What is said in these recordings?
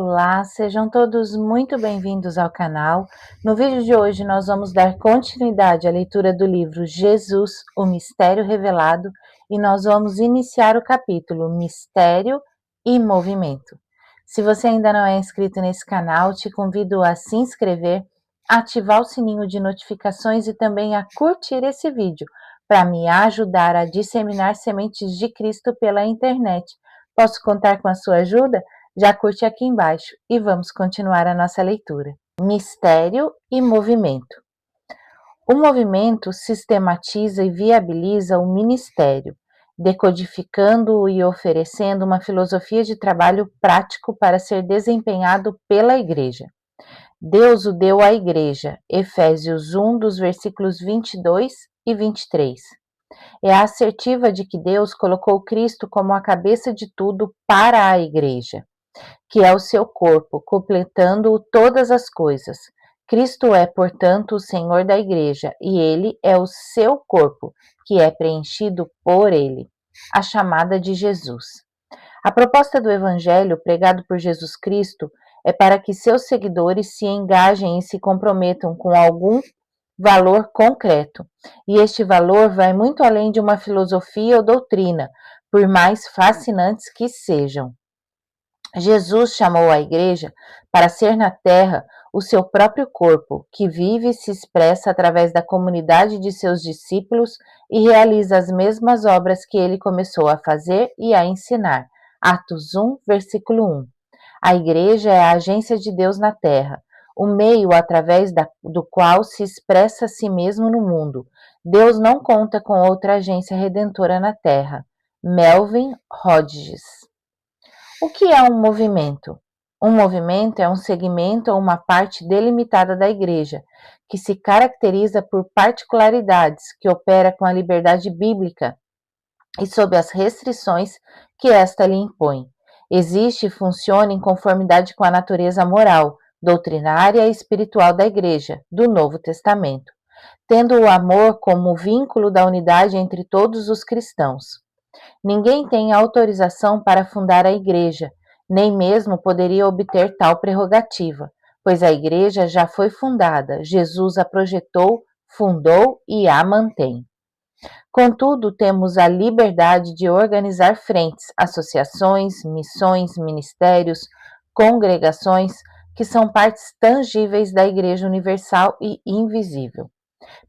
Olá, sejam todos muito bem-vindos ao canal. No vídeo de hoje nós vamos dar continuidade à leitura do livro Jesus, o Mistério Revelado, e nós vamos iniciar o capítulo Mistério e Movimento. Se você ainda não é inscrito nesse canal, te convido a se inscrever, ativar o sininho de notificações e também a curtir esse vídeo, para me ajudar a disseminar sementes de Cristo pela internet. Posso contar com a sua ajuda? Já curte aqui embaixo e vamos continuar a nossa leitura. Mistério e movimento. O movimento sistematiza e viabiliza o ministério, decodificando e oferecendo uma filosofia de trabalho prático para ser desempenhado pela Igreja. Deus o deu à Igreja, Efésios 1, dos versículos 22 e 23. É a assertiva de que Deus colocou Cristo como a cabeça de tudo para a Igreja, que é o seu corpo, completando todas as coisas. Cristo é, portanto, o Senhor da Igreja, e ele é o seu corpo, que é preenchido por ele. A chamada de Jesus. A proposta do Evangelho pregado por Jesus Cristo é para que seus seguidores se engajem e se comprometam com algum valor concreto. E este valor vai muito além de uma filosofia ou doutrina, por mais fascinantes que sejam. Jesus chamou a Igreja para ser na terra o seu próprio corpo, que vive e se expressa através da comunidade de seus discípulos e realiza as mesmas obras que ele começou a fazer e a ensinar. Atos 1, versículo 1. A Igreja é a agência de Deus na terra, o meio através do qual se expressa a si mesmo no mundo. Deus não conta com outra agência redentora na terra. Melvin Hodges. O que é um movimento? Um movimento é um segmento ou uma parte delimitada da Igreja, que se caracteriza por particularidades, que opera com a liberdade bíblica e sob as restrições que esta lhe impõe. Existe e funciona em conformidade com a natureza moral, doutrinária e espiritual da Igreja, do Novo Testamento, tendo o amor como o vínculo da unidade entre todos os cristãos. Ninguém tem autorização para fundar a Igreja, nem mesmo poderia obter tal prerrogativa, pois a Igreja já foi fundada, Jesus a projetou, fundou e a mantém. Contudo, temos a liberdade de organizar frentes, associações, missões, ministérios, congregações, que são partes tangíveis da Igreja universal e invisível,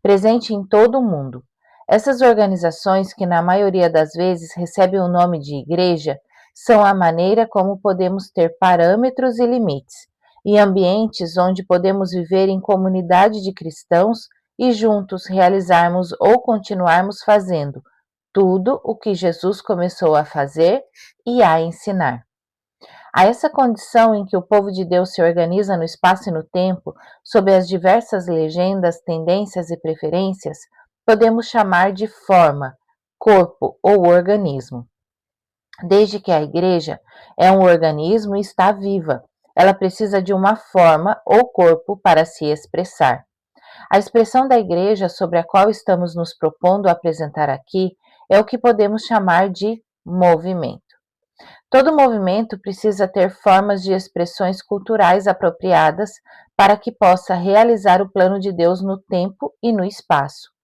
presente em todo o mundo. Essas organizações, que na maioria das vezes recebem o nome de igreja, são a maneira como podemos ter parâmetros e limites, e ambientes onde podemos viver em comunidade de cristãos e juntos realizarmos ou continuarmos fazendo tudo o que Jesus começou a fazer e a ensinar. A essa condição em que o povo de Deus se organiza no espaço e no tempo, sob as diversas legendas, tendências e preferências, podemos chamar de forma, corpo ou organismo. Desde que a Igreja é um organismo e está viva, ela precisa de uma forma ou corpo para se expressar. A expressão da Igreja sobre a qual estamos nos propondo apresentar aqui é o que podemos chamar de movimento. Todo movimento precisa ter formas de expressões culturais apropriadas para que possa realizar o plano de Deus no tempo e no espaço,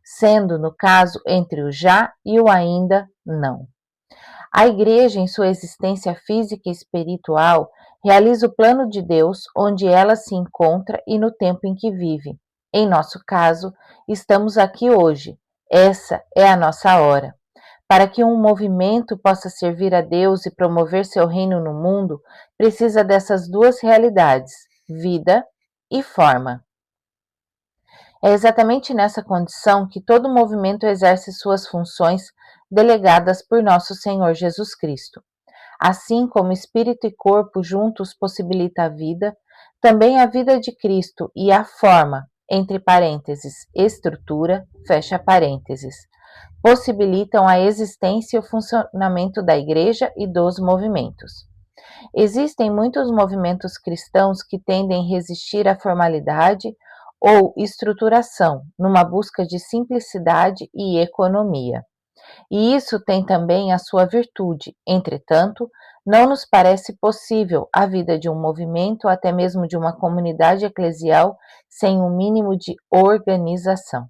sendo, no caso, entre o já e o ainda não. A Igreja, em sua existência física e espiritual, realiza o plano de Deus onde ela se encontra e no tempo em que vive. Em nosso caso, estamos aqui hoje. Essa é a nossa hora. Para que um movimento possa servir a Deus e promover seu reino no mundo, precisa dessas duas realidades, vida e forma. É exatamente nessa condição que todo movimento exerce suas funções delegadas por nosso Senhor Jesus Cristo. Assim como espírito e corpo juntos possibilita a vida, também a vida de Cristo e a forma, entre parênteses, estrutura, fecha parênteses, possibilitam a existência e o funcionamento da Igreja e dos movimentos. Existem muitos movimentos cristãos que tendem a resistir à formalidade ou estruturação, numa busca de simplicidade e economia. E isso tem também a sua virtude. Entretanto, não nos parece possível a vida de um movimento, até mesmo de uma comunidade eclesial, sem um mínimo de organização.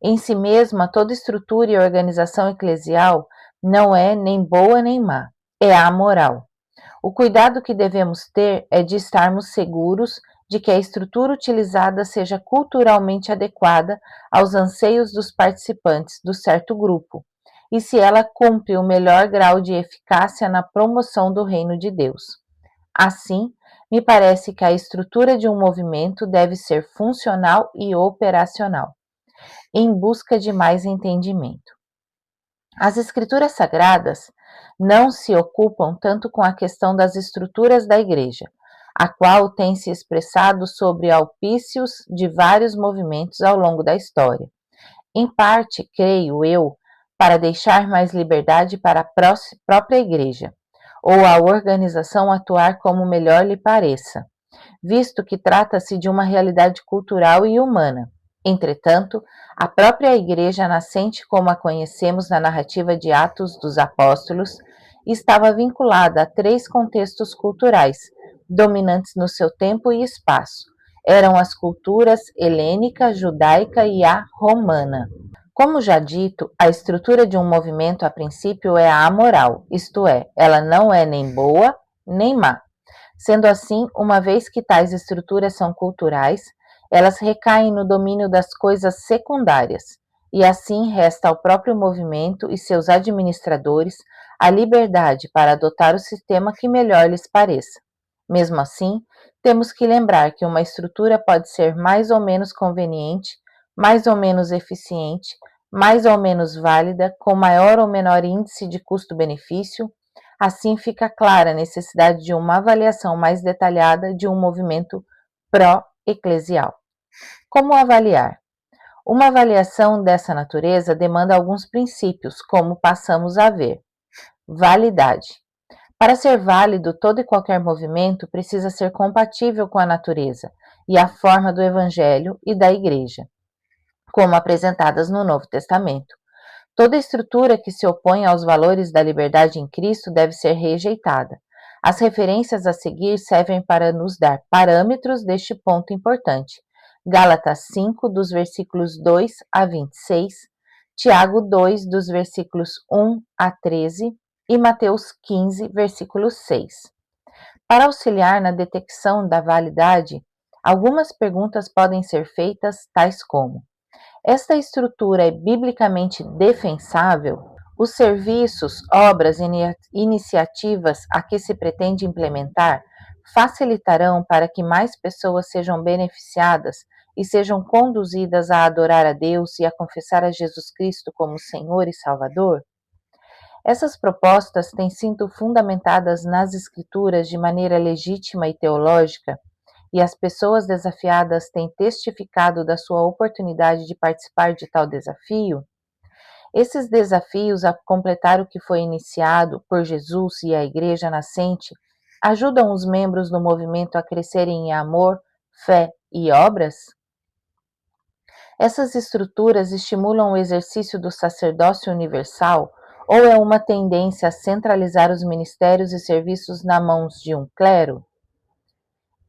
Em si mesma, toda estrutura e organização eclesial não é nem boa nem má, é amoral. O cuidado que devemos ter é de estarmos seguros de que a estrutura utilizada seja culturalmente adequada aos anseios dos participantes do certo grupo, e se ela cumpre o melhor grau de eficácia na promoção do reino de Deus. Assim, me parece que a estrutura de um movimento deve ser funcional e operacional, em busca de mais entendimento. As escrituras sagradas não se ocupam tanto com a questão das estruturas da igreja, a qual tem se expressado sobre auspícios de vários movimentos ao longo da história. Em parte, creio eu, para deixar mais liberdade para a própria igreja, ou a organização atuar como melhor lhe pareça, visto que trata-se de uma realidade cultural e humana. Entretanto, a própria Igreja nascente, como a conhecemos na narrativa de Atos dos Apóstolos, estava vinculada a três contextos culturais, dominantes no seu tempo e espaço. Eram as culturas helênica, judaica e a romana. Como já dito, a estrutura de um movimento a princípio é amoral, isto é, ela não é nem boa nem má. Sendo assim, uma vez que tais estruturas são culturais, elas recaem no domínio das coisas secundárias, e assim resta ao próprio movimento e seus administradores a liberdade para adotar o sistema que melhor lhes pareça. Mesmo assim, temos que lembrar que uma estrutura pode ser mais ou menos conveniente, mais ou menos eficiente, mais ou menos válida, com maior ou menor índice de custo-benefício. Assim fica clara a necessidade de uma avaliação mais detalhada de um movimento pró-eclesial. Como avaliar? Uma avaliação dessa natureza demanda alguns princípios, como passamos a ver. Validade. Para ser válido, todo e qualquer movimento precisa ser compatível com a natureza e a forma do Evangelho e da Igreja, como apresentadas no Novo Testamento. Toda estrutura que se opõe aos valores da liberdade em Cristo deve ser rejeitada. As referências a seguir servem para nos dar parâmetros deste ponto importante. Gálatas 5, dos versículos 2 a 26, Tiago 2, dos versículos 1 a 13 e Mateus 15, versículo 6. Para auxiliar na detecção da validade, algumas perguntas podem ser feitas, tais como: esta estrutura é biblicamente defensável? Os serviços, obras e iniciativas a que se pretende implementar facilitarão para que mais pessoas sejam beneficiadas e sejam conduzidas a adorar a Deus e a confessar a Jesus Cristo como Senhor e Salvador? Essas propostas têm sido fundamentadas nas Escrituras de maneira legítima e teológica, e as pessoas desafiadas têm testificado da sua oportunidade de participar de tal desafio? Esses desafios a completar o que foi iniciado por Jesus e a Igreja nascente ajudam os membros do movimento a crescerem em amor, fé e obras? Essas estruturas estimulam o exercício do sacerdócio universal ou é uma tendência a centralizar os ministérios e serviços nas mãos de um clero?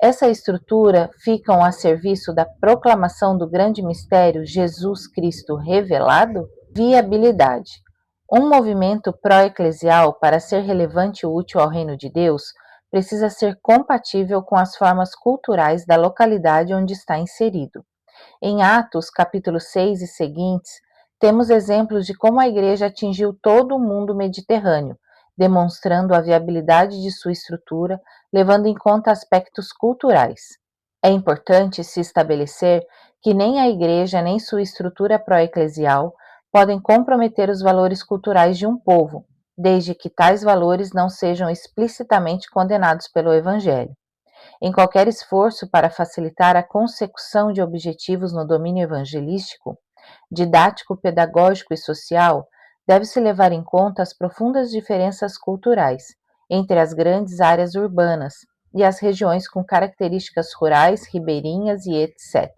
Essa estrutura ficam a serviço da proclamação do grande mistério Jesus Cristo revelado? Viabilidade. Um movimento pró-eclesial, para ser relevante e útil ao reino de Deus, precisa ser compatível com as formas culturais da localidade onde está inserido. Em Atos, capítulo 6 e seguintes, temos exemplos de como a igreja atingiu todo o mundo mediterrâneo, demonstrando a viabilidade de sua estrutura, levando em conta aspectos culturais. É importante se estabelecer que nem a igreja nem sua estrutura pró-eclesial podem comprometer os valores culturais de um povo, desde que tais valores não sejam explicitamente condenados pelo Evangelho. Em qualquer esforço para facilitar a consecução de objetivos no domínio evangelístico, didático, pedagógico e social, deve-se levar em conta as profundas diferenças culturais entre as grandes áreas urbanas e as regiões com características rurais, ribeirinhas e etc.,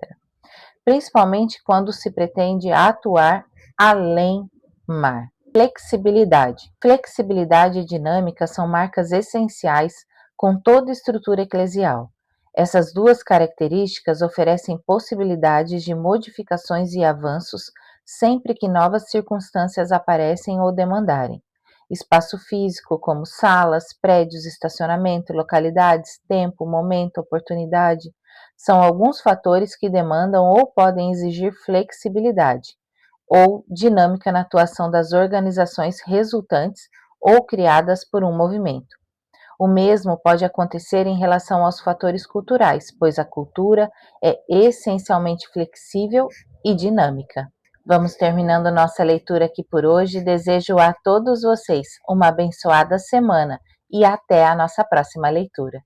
principalmente quando se pretende atuar além mar. Flexibilidade. Flexibilidade e dinâmica são marcas essenciais com toda estrutura eclesial. Essas duas características oferecem possibilidades de modificações e avanços sempre que novas circunstâncias aparecem ou demandarem. Espaço físico, como salas, prédios, estacionamento, localidades, tempo, momento, oportunidade, são alguns fatores que demandam ou podem exigir flexibilidade ou dinâmica na atuação das organizações resultantes ou criadas por um movimento. O mesmo pode acontecer em relação aos fatores culturais, pois a cultura é essencialmente flexível e dinâmica. Vamos terminando nossa leitura aqui por hoje. Desejo a todos vocês uma abençoada semana e até a nossa próxima leitura.